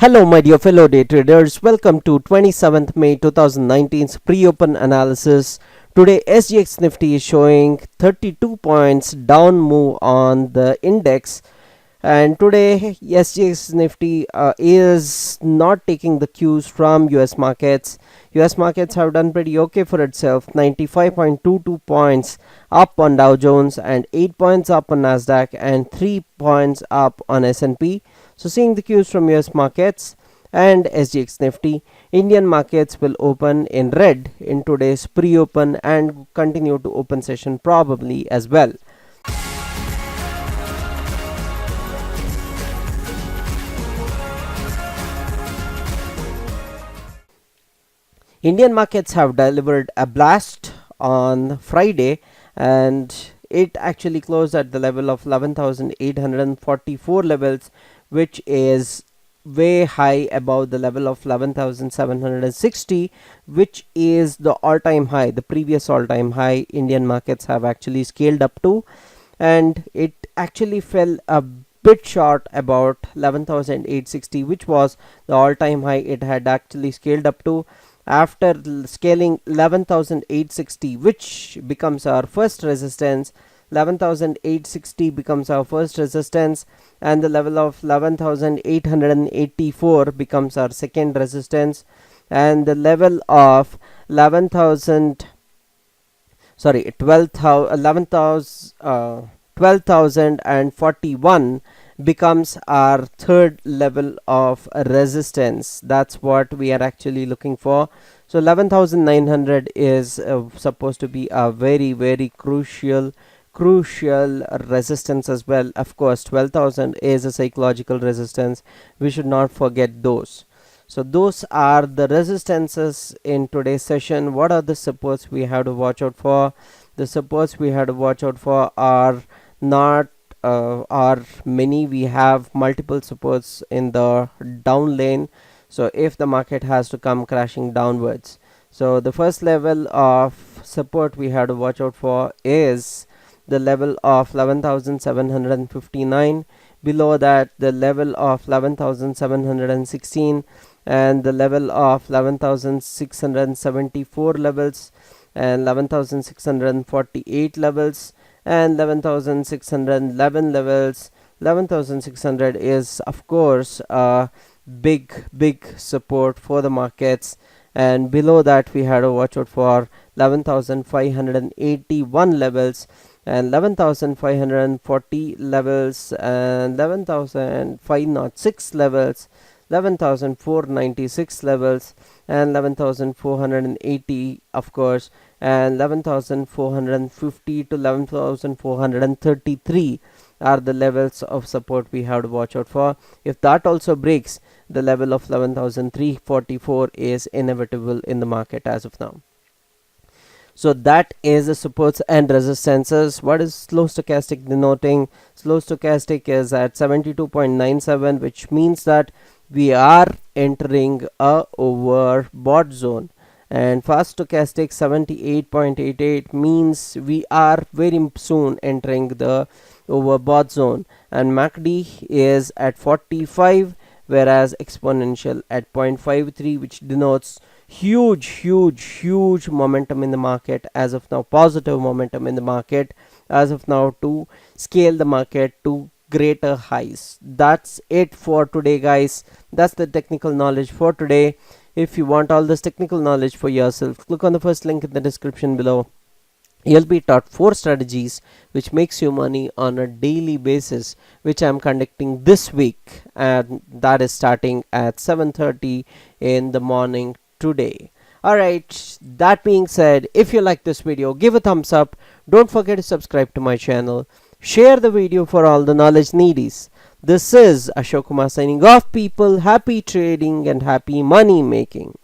Hello my dear fellow day traders, welcome to 27th May 2019's pre-open analysis. Today SGX Nifty is showing 32 points down move on the index, and today SGX Nifty is not taking the cues from US markets. US markets have done pretty okay for itself, 95.22 points up on DowJones and 8 points up on Nasdaq and 3 points up on S&P. So seeing the cues from US markets and SGX Nifty, Indian markets will open in red in today's pre-open and continue to open session probably as well. Indian markets have delivered a blast on Friday, and it actually closed at the level of 11,844 levels, which is way high above the level of 11,760, which is the all-time high, the previous all-time high Indian markets have actually scaled up to, and it actually fell a bit short about 11,860, which was the all-time high it had actually scaled up to. After scaling 11,860, which becomes our first resistance, 11,860 becomes our first resistance, and the level of 11,884 becomes our second resistance, and the level of 12,041 becomes our third level of resistance. That's what we are actually looking for. So 11,900 is supposed to be a very crucial resistance as well. Of course 12,000 is a psychological resistance, we should not forget those. So those are the resistances in today's session. What are the supports we have to watch out for? The supports we have to watch out for are not are many. We have multiple supports in the down lane, so if the market has to come crashing downwards. So the first level of support we have to watch out for is the level of 11,759. Below that, the level of 11,716 and the level of 11,674 levels and 11,648 levels and 11,611 levels. 11,600 is of course a big support for the markets, and below that we had to watch out for 11,581 levels and 11,540 levels and 11,506 levels, 11,496 levels and 11,480 of course, and 11,450 to 11,433 are the levels of support we have to watch out for. If that also breaks, the level of 11,344 is inevitable in the market as of now. So that is the supports and resistances. What is slow stochastic denoting? Slow stochastic is at 72.97, which means that we are entering a overbought zone, and fast stochastic 78.88 means we are very soon entering the overbought zone, and MACD is at 45, whereas exponential at 0.53, which denotes huge momentum in the market as of now, positive momentum in the market as of now to scale the market to greater highs. That's it for today, guys. That's the technical knowledge for today. If you want all this technical knowledge for yourself, click on the first link in the description below. You'll be taught 4 strategies which makes you money on a daily basis, which I'm conducting this week, and that is starting at 7:30 in the morning today. Alright, that being said, if you like this video, give a thumbs up. Don't forget to subscribe to my channel. Share the video for all the knowledge needies. This is Ashok Kumar signing off, people. Happy trading and happy money making.